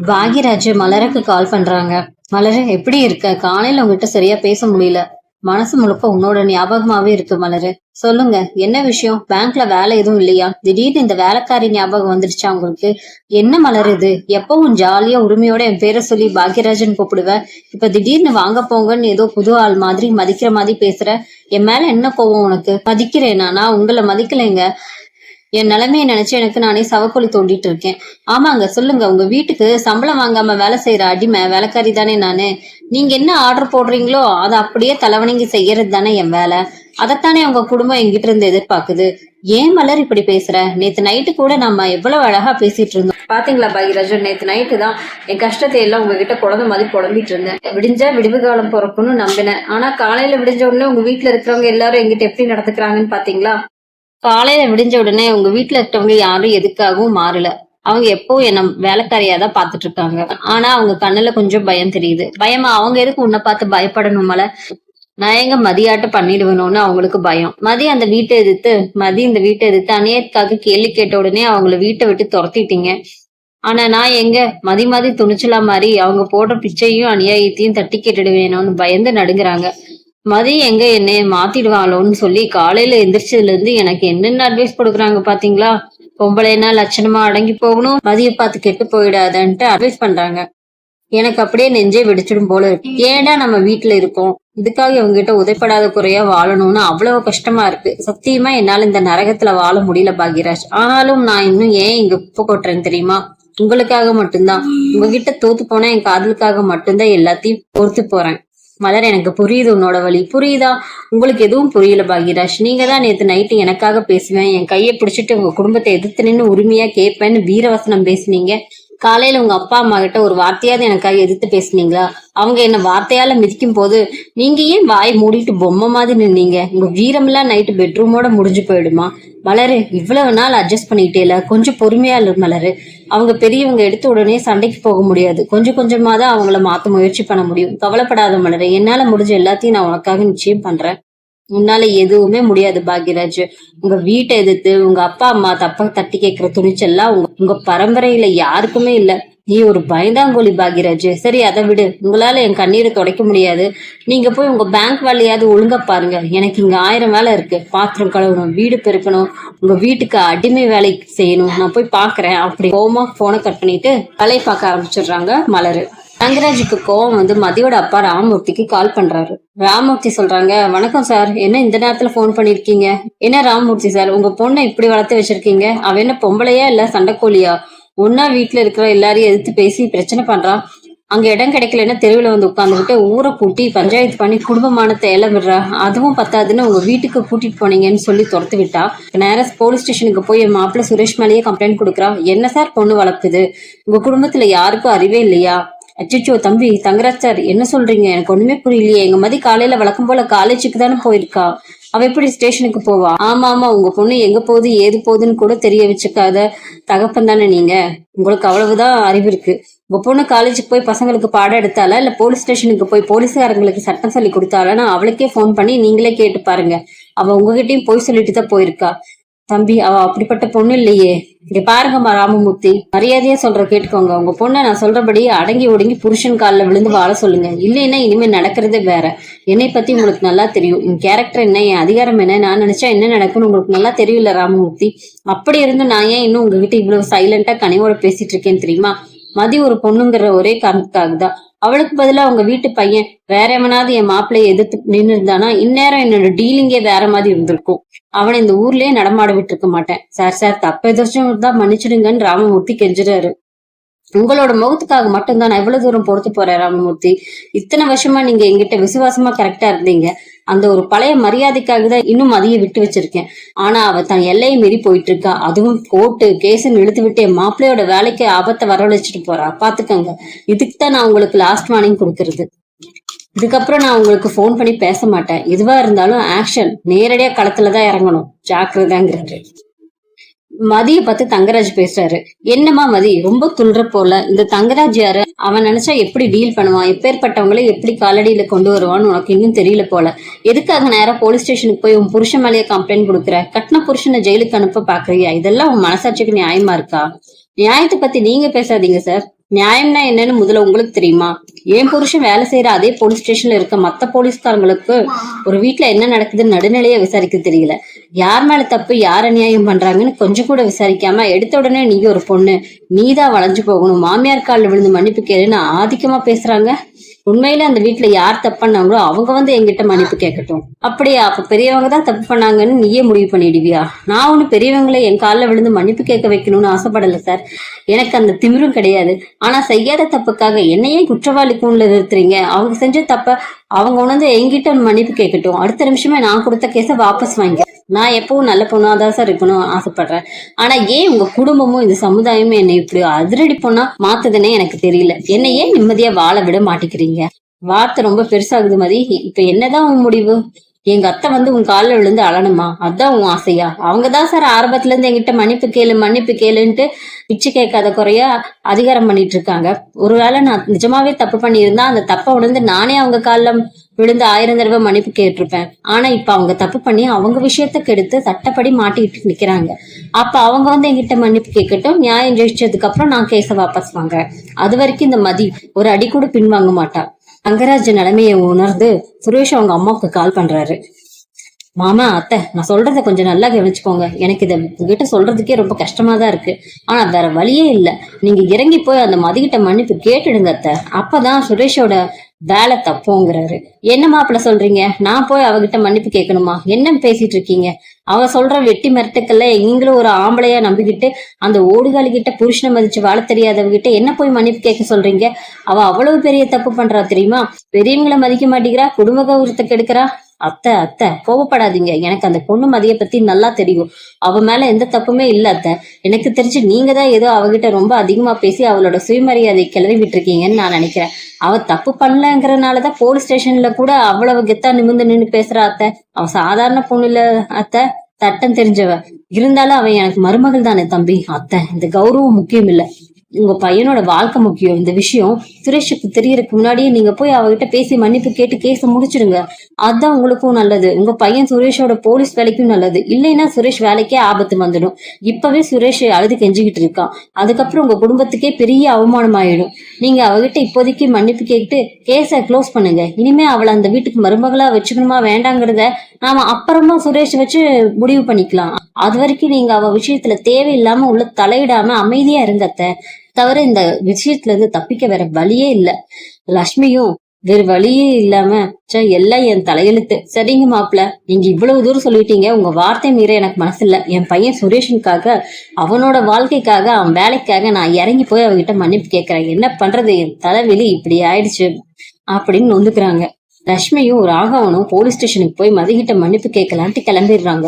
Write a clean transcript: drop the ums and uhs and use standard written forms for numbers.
பாகியராஜ் மலருக்கு கால் பண்றாங்க. மலரு எப்படி இருக்க? காலையில உங்ககிட்ட சரியா பேச முடியல. மனசு முழுக்க உன்னோட ஞாபகமாவே இருக்கு மலரு. சொல்லுங்க, என்ன விஷயம்? பேங்க்ல வேலை எதுவும் இல்லையா? திடீர்னு இந்த வேலைக்காரி ஞாபகம் வந்துடுச்சா உங்களுக்கு? என்ன மலர் இது? எப்பவும் ஜாலியா உரிமையோட என் பேரை சொல்லி பாக்யராஜன் கூப்பிடுவேன். இப்ப திடீர்னு வாங்க போங்கன்னு ஏதோ புது ஆள் மாதிரி மதிக்கிற மாதிரி பேசுற. என் மேல என்ன கோவம் உனக்கு? மதிக்கிறேனா? நான் உங்களை மதிக்கலைங்க. என் நிலைமையை நினைச்சு எனக்கு நானே சவக்கொலி தோண்டிட்டு இருக்கேன். ஆமாங்க, சொல்லுங்க. உங்க வீட்டுக்கு சம்பளம் வாங்காம வேலை செய்யற அடிமை வேலைக்காரி தானே நானு. நீங்க என்ன ஆர்டர் போடுறீங்களோ அதை அப்படியே தலைவணங்கி செய்யறது தானே என் வேலை. அதைத்தானே உங்க குடும்பம் எங்கிட்ட இருந்து எதிர்பார்க்குது. ஏன் மலர் இப்படி பேசுற? நேத்து நைட்டு கூட நம்ம எவ்வளவு அழகா பேசிட்டு இருந்தோம் பாத்தீங்களா பாகிராஜன்? நேத்து நைட்டு தான் என் கஷ்டத்தை எல்லாம் உங்ககிட்ட குழந்தை மாதிரி புலம்பிட்டு இருந்தேன். விடிஞ்சா விடிவு காலம் பிறக்கும்னு நம்பினேன். ஆனா காலையில விடிஞ்ச உடனே உங்க வீட்டுல இருக்கிறவங்க எல்லாரும் எங்கிட்ட எப்படி நடந்துக்கிறாங்கன்னு பாத்தீங்களா? காலையில விடிஞ்ச உடனே உங்க வீட்டுல இருக்கவங்க யாரும் எதுக்காகவும் மாறல. அவங்க எப்பவும் என்ன வேலைக்காரியாதான் பாத்துட்டு இருக்காங்க. ஆனா அவங்க கண்ணுல கொஞ்சம் பயம் தெரியுது. பயமா? அவங்க எதுக்கு உன்னை பார்த்து பயப்படணுமல? நான் எங்க மதியாட்ட பண்ணிடுவேணும்னு அவங்களுக்கு பயம். மதி இந்த வீட்டை எதிர்த்து அநியாயத்துக்காக கேள்வி கேட்ட உடனே அவங்கள வீட்டை விட்டு துரத்திட்டீங்க. ஆனா நான் எங்க மதி துணிச்சலா மாதிரி அவங்க போடுற பிச்சையும் அநியாயத்தையும் தட்டி கேட்டுடுவேணும்னு பயந்து நடுங்குறாங்க. மதி எங்க என்னைய மாத்திடுவாங்களோன்னு சொல்லி காலையில எந்திரிச்சதுல இருந்து எனக்கு என்னென்ன அட்வைஸ் கொடுக்குறாங்க பாத்தீங்களா? பொம்பளைனா லட்சணமா அடங்கி போகணும், மதிய பார்த்து கெட்டு போயிடாதன்ட்டு அட்வைஸ் பண்றாங்க. எனக்கு அப்படியே நெஞ்சே வெடிச்சிடும் போல இருக்கு. ஏன்டா நம்ம வீட்டுல இருக்கோம், இதுக்காக இவங்ககிட்ட உதைப்படாத குறையா வாழணும்னு அவ்வளவு கஷ்டமா இருக்கு. சத்தியமா என்னால இந்த நரகத்துல வாழ முடியல பாக்யராஜ். ஆனாலும் நான் இன்னும் ஏன் இங்க குப்பை கொட்டுறேன்னு தெரியுமா? உங்களுக்காக மட்டும்தான். உங்ககிட்ட தோத்து போனா என் காதலுக்காக மட்டும்தான் எல்லாத்தையும் பொறுத்து போறேன். மலர், எனக்கு புரியுது உன்னோட வழி. புரியுதா? உங்களுக்கு எதுவும் புரியல பாக்யராஜ். நீங்க தான் நேத்து நைட்டு எனக்காக பேசுவேன், என் கையை பிடிச்சிட்டு உங்க குடும்பத்தை எதிர்த்து நின்று உரிமையா கேட்பேன்னு வீரவசனம் பேசுனீங்க. காலையில உங்க அப்பா அம்மா கிட்ட ஒரு வார்த்தையாவது எனக்காக எதிர்த்து பேசுனீங்களா? அவங்க என்ன வார்த்தையால மிதிக்கும் போது நீங்க ஏன் வாய் மூடிட்டு பொம்மை மாதிரி நின்னீங்க? உங்க வீரம்லாம் நைட்டு பெட்ரூமோட முடிஞ்சு போயிடுமா? மலரு, இவ்வளவு நாள் அட்ஜஸ்ட் பண்ணிட்டேல, கொஞ்சம் பொறுமையா இல்ல மலரு. அவங்க பெரியவங்க எடுத்த உடனே சண்டைக்கு போக முடியாது. கொஞ்சம் கொஞ்சமா தான் அவங்கள மாத்த முயற்சி பண்ண முடியும். கவலைப்படாத மலரு, என்னால முடிஞ்ச எல்லாத்தையும் நான் உனக்காக நிச்சயம் பண்றேன். உன்னால எதுவுமே முடியாது பாக்யராஜ். உங்க வீட்டை எதிர்த்து உங்க அப்பா அம்மா தப்பா தட்டி கேட்கிற துணிச்சல்லாம் உங்க பரம்பரையில யாருக்குமே இல்ல. நீ ஒரு பயந்தாங்கோலி பாக்யராஜ். சரி, அதை விடு. உங்களால என் கண்ணீரை துடைக்க முடியாது. நீங்க போய் உங்க பேங்க் வேலையாவது ஒழுங்கா பாருங்க. எனக்கு இங்க 1000 வேலை இருக்கு. பாத்திரம் கழுவணும், வீடு பெருக்கணும், உங்க வீட்டுக்கு அடிமை வேலை செய்யணும். நான் போய் பாக்குறேன். அப்படி கோவமா போனை கட் பண்ணிட்டு வேலையை பார்க்க ஆரம்பிச்சிடுறாங்க மலரு. தங்கராஜுக்கு கோவம் வந்து மதியோட அப்பா ராமமூர்த்திக்கு கால் பண்றாரு. ராமமூர்த்தி சொல்றாங்க, வணக்கம் சார், என்ன இந்த நேரத்துல போன் பண்ணிருக்கீங்க? என்ன ராமமூர்த்தி சார், உங்க பொண்ணை இப்படி வளர்த்து வச்சிருக்கீங்க? அவ என்ன பொம்பளையா இல்ல சண்டைக்கோழியா? ஒன்னா வீட்டுல இருக்கிற எல்லாரையும் எதிர்த்து பேசி பிரச்சனை பண்றான். அங்க இடம் கிடைக்கலன்னா தெருவில் வந்து உட்காந்துக்கிட்டு ஊரை கூட்டி பஞ்சாயத்து பண்ணி குடும்பமானத்தை எல்லாம் விடுறா. அதுவும் பத்தாதுன்னு உங்க வீட்டுக்கு கூட்டிட்டு போனீங்கன்னு சொல்லி துரத்து விட்டா. நேரம் போலீஸ் ஸ்டேஷனுக்கு போய் என் மாப்பிள்ள சுரேஷ் மேலேயே கம்ப்ளைண்ட் கொடுக்குறா. என்ன சார் பொண்ணு வளர்க்குது? உங்க குடும்பத்துல யாருக்கும் அறிவே இல்லையா? அச்சோ தம்பி, தங்கராஜ் சார், என்ன சொல்றீங்க? எனக்கு ஒண்ணுமே புரியலையே. எங்க மதி காலையில வழக்கம் போல காலேஜுக்கு தானே போயிருக்கா. அவ எப்படி ஸ்டேஷனுக்கு போவா? ஆமா, உங்க பொண்ணு எங்க போகுது ஏது போகுதுன்னு கூட தெரிய வச்சுக்காத தகப்பன் தானே நீங்க. உங்களுக்கு அவ்வளவுதான் அறிவு இருக்கு. உங்க பொண்ணு காலேஜுக்கு போய் பசங்களுக்கு பாடம் எடுத்தாலா, இல்ல போலீஸ் ஸ்டேஷனுக்கு போய் போலீஸ்காரங்களுக்கு சட்டம் சொல்லி கொடுத்தாலா? அவளுக்கே போன் பண்ணி நீங்களே கேட்டு பாருங்க. அவ உங்ககிட்டயும் போய் சொல்லிட்டு தான் போயிருக்கா. தம்பி, அவ அப்படிப்பட்ட பொண்ணு இல்லையே. இங்க பாருங்கம்மா ராமமூர்த்தி, மரியாதையா சொல்ற கேட்டுக்கோங்க. உங்க பொண்ணை நான் சொல்றபடி அடங்கி ஒடுங்கி புருஷன் காலில் விழுந்து வாழ சொல்லுங்க. இல்லைன்னா இனிமே நடக்கிறதே வேற. என்னை பத்தி உங்களுக்கு நல்லா தெரியும். என் கேரக்டர் என்ன, என் அதிகாரம் என்ன, நான் நினைச்சா என்ன நடக்கும்னு உங்களுக்கு நல்லா தெரியல ராமமூர்த்தி. அப்படி இருந்து நான் ஏன் இன்னும் உங்ககிட்ட இவ்வளவு சைலண்டா கனிவோட பேசிட்டு இருக்கேன்னு தெரியுமா? மதி ஒரு பொண்ணுங்கிற ஒரே காரணத்துக்காக தான். அவளுக்கு பதிலா உங்க வீட்டு பையன் வேற எவனாவது என் மாப்பிள்ளைய எதிர்த்து நின்று இருந்தானா இந்நேரம் என்னோட டீலிங்கே வேற மாதிரி இருந்திருக்கும். அவனை இந்த ஊர்லயே நடமாட விட்டு இருக்க மாட்டேன். சார் தப்ப எதாச்சும் தான் மன்னிச்சிடுங்கன்னு ராமமூர்த்தி கெஞ்சுறாரு. உங்களோட முகத்துக்காக மட்டும்தான் நான் எவ்வளவு தூரம் பொறுத்து போறேன் ராமமூர்த்தி. இத்தனை வருஷமா நீங்க எங்கிட்ட விசுவாசமா கரெக்டா இருந்தீங்க. அந்த ஒரு பழைய மரியாதைக்காக தான் இன்னும் மதிய விட்டு வச்சிருக்கேன். ஆனா அவ தன் எல்லையை மீறி போயிட்டு இருக்கா. அதுவும் கோர்ட்டு கேஸ்ன்னு இழுத்து விட்டு மாப்பிள்ளையோட வேலைக்கு ஆபத்தை வரவழைச்சிட்டு போறா. பாத்துக்கங்க. இதுக்கு தான் நான் உங்களுக்கு லாஸ்ட் வார்னிங் கொடுக்கறது. இதுக்கப்புறம் நான் உங்களுக்கு போன் பண்ணி பேச மாட்டேன். எதுவா இருந்தாலும் ஆக்ஷன், நேரடியா களத்துலதான் இறங்கணும். ஜாக்கிரதாங்கிறாரு. மதிய பார்த்து தங்கராஜ் பேசுறாரு. என்னமா மதி, ரொம்ப துள்ற போல. இந்த தங்கராஜ் யாரு? அவன் நினைச்சா எப்படி டீல் பண்ணுவான்? எப்பேற்பட்டவங்களே எப்படி காலடியில கொண்டு வருவான்னு உனக்கு இன்னும் தெரியல போல. எதுக்காக நேரம் போலீஸ் ஸ்டேஷனுக்கு போய் உன் புருஷன் மேலேயே கம்ப்ளைண்ட் கொடுக்குற? கட்டின புருஷனை ஜெயிலுக்கு அனுப்ப பாக்குறியா? இதெல்லாம் உன் மனசாட்சிக்கு நியாயமா இருக்கா? நியாயத்தை பத்தி நீங்க பேசாதீங்க சார். நியாயம்னா என்னன்னு முதல்ல உங்களுக்கு தெரியுமா? என் புருஷன் வேலை செய்யற அதே போலீஸ் ஸ்டேஷன்ல இருக்க மத்த போலீஸ்காரங்களுக்கு ஒரு வீட்டுல என்ன நடக்குதுன்னு நடுநிலையா விசாரிக்க தெரியல. யார் மேல தப்பு, யார் அநியாயம் பண்றாங்கன்னு கொஞ்சம் கூட விசாரிக்காம எடுத்த உடனே நீங்க ஒரு பொண்ணு, நீதான் வளைஞ்சு போகணும், மாமியார் காலில் விழுந்து மன்னிப்பு கேளுன்னு ஆதிக்கமா பேசுறாங்க. உண்மையில அந்த வீட்டுல யார் தப்பு பண்ணாங்களோ அவங்க வந்து என்கிட்ட மன்னிப்பு கேட்கட்டும். அப்படியா? அப்ப பெரியவங்க தான் தப்பு பண்ணாங்கன்னு நீயே முடிவு பண்ணிடுவியா? நான் ஒண்ணு பெரியவங்களை என் காலில் விழுந்து மன்னிப்பு கேட்க வைக்கணும்னு ஆசைப்படல சார். எனக்கு அந்த திமிரும் கிடையாது. ஆனா செய்யாத தப்புக்காக என்னையே குற்றவாளி கூண்டுல நிறுத்துறீங்க. அவங்க செஞ்ச தப்ப அவங்க உணர்ந்து என்கிட்ட மன்னிப்பு கேட்கட்டும். அடுத்த நிமிஷமே நான் கொடுத்த கேஸ வாபஸ் வாங்க. நான் எப்பவும் நல்ல பொண்ணாதான் சார் இருக்கணும் ஆசைப்படுறேன். ஆனா ஏன் உங்க குடும்பமும் இந்த சமுதாயமும் என்னை இப்படி அதிரடி பொண்ணா மாத்துதுன்னே எனக்கு தெரியல. என்னை ஏன் நிம்மதியா வாழ விட மாட்டேங்கிறீங்க? வார்த்தை ரொம்ப பெருசாகுது மதி. இப்ப என்னதான் உன் முடிவு? எங்க அத்தை வந்து உன் காலில் விழுந்து அழணுமா? அதான் உன் ஆசையா? அவங்கதான் சார் ஆரம்பத்துல இருந்து என்கிட்ட மன்னிப்பு கேளுன்ட்டு பிச்சு கேட்காத குறையா அதிகாரம் பண்ணிட்டு இருக்காங்க. ஒருவேளை நான் நிஜமாவே தப்பு பண்ணியிருந்தா அந்த தப்பை உணர்ந்து நானே அவங்க காலில் விழுந்து 1000 தடவை மன்னிப்பு கேட்டிருப்பேன். ஆனா இப்ப அவங்க தப்பு பண்ணி அவங்க விஷயத்த கெடுத்து சட்டப்படி மாட்டிக்கிட்டு நிக்கிறாங்க. அப்ப அவங்க வந்து என்கிட்ட மன்னிப்பு கேட்கட்டும். நியாயம் ஜெயிச்சதுக்கு அப்புறம் நான் கேஸ வாபஸ் வாங்குறேன். அது வரைக்கும் இந்த மதி ஒரு அடி கூட பின்வாங்க மாட்டா. அங்கராஜ் நிலைமையை உணர்ந்து சுரேஷ் அவங்க அம்மாவுக்கு கால் பண்றாரு. மாமா, அத்தை, நான் சொல்றத கொஞ்சம் நல்லா கவனிச்சுக்கோங்க. எனக்கு இதை உங்ககிட்ட சொல்றதுக்கே ரொம்ப கஷ்டமா தான் இருக்கு. ஆனா வேற வழியே இல்ல. நீங்க இறங்கி போய் அந்த மதிக்கிட்ட மன்னிப்பு கேட்டுடுங்க அத்தை. அப்பதான் சுரேஷோட வேலை தப்போங்கிறாரு. என்ன மாப்பிள்ள சொல்றீங்க? நான் போய் அவகிட்ட மன்னிப்பு கேட்கணுமா? என்ன பேசிட்டு இருக்கீங்க? அவ சொல்ற வெட்டி மிரட்டுக்கல்ல நீங்களும் ஒரு ஆம்பளையா நம்பிக்கிட்டு அந்த ஓடுகாலி கிட்ட புருஷனை மதிச்சு வாழ தெரியாதவகிட்ட என்ன போய் மன்னிப்பு கேட்க சொல்றீங்க? அவ அவ்வளவு பெரிய தப்பு பண்றா தெரியுமா? பெரியவங்களை மதிக்க மாட்டேங்கிறா, குடும்ப கௌரவத்தை கெடுக்கிறா. அத்தை கோவப்படாதீங்க. எனக்கு அந்த பொண்ணு மதிய பத்தி நல்லா தெரியும். அவ மேல எந்த தப்புமே இல்ல அத்தை. எனக்கு தெரிஞ்சு நீங்க தான் ஏதோ அவகிட்ட ரொம்ப அதிகமா பேசி அவளோட சுயமரியாதை கிளறி விட்டுருக்கீங்கன்னு நான் நினைக்கிறேன். அவ தப்பு பண்ணலங்கிறதுனாலதான் போலீஸ் ஸ்டேஷன்ல கூட அவ்வளவு கெத்தா நிமிர்ந்து நின்று பேசுறா அத்தை. அவ சாதாரண பொண்ணு இல்ல அத்தை, சட்டம் தெரிஞ்சவ. இருந்தாலும் அவன் எனக்கு மருமகள் தானே தம்பி. அத்தை, இந்த கௌரவம் முக்கியம் இல்ல, உங்க பையனோட வாழ்க்கை முக்கியம். இந்த விஷயம் சுரேஷுக்கு தெரியறதுக்கு முன்னாடியே நீங்க போய் அவகிட்ட பேசி மன்னிப்பு கேட்டு கேஸ முடிச்சிடுங்க. அதுதான் உங்களுக்கும் நல்லது, உங்க பையன் சுரேஷோட போலீஸ் வேலைக்கும் நல்லது. இல்லைன்னா சுரேஷ் வேலைக்கே ஆபத்து வந்துடும். இப்பவே சுரேஷ் அழுது கெஞ்சிக்கிட்டு இருக்கான். அதுக்கப்புறம் உங்க குடும்பத்துக்கே பெரிய அவமானம் ஆயிடும். நீங்க அவகிட்ட இப்போதைக்கு மன்னிப்பு கேட்டு கேஸ க்ளோஸ் பண்ணுங்க. இனிமே அவளை அந்த வீட்டுக்கு மருமகளா வச்சுக்கணுமா வேண்டாங்கிறத நாம அப்புறமா சுரேஷ் வச்சு முடிவு பண்ணிக்கலாம். அது வரைக்கும் நீங்க அவ விஷயத்துல தேவையில்லாம உள்ள தலையிடாம அமைதியா இருங்கத்த. தவிர இந்த விஷயத்துல இருந்து தப்பிக்க வேற வழியே இல்ல. லட்சுமியும் வேற வழியே இல்லாம எல்லாம் என் தலையெழுத்து. சரிங்க மாப்பிள்ள, நீங்க இவ்வளவு தூரம் சொல்லிட்டீங்க. உங்க வார்த்தை மீற எனக்கு மனசு இல்ல. என் பையன் சுரேஷனுக்காக, அவனோட வாழ்க்கைக்காக, அவன் வேலைக்காக நான் இறங்கி போய் அவகிட்ட மன்னிப்பு கேட்கிறேன். என்ன பண்றது, என் தலைவலி இப்படி ஆயிடுச்சு அப்படின்னு நொந்துக்கிறாங்க. லட்சுமியும் ராகவனும் போலீஸ் ஸ்டேஷனுக்கு போய் மதிக்கிட்ட மன்னிப்பு கேட்கலான்ட்டு கிளம்பிடுறாங்க.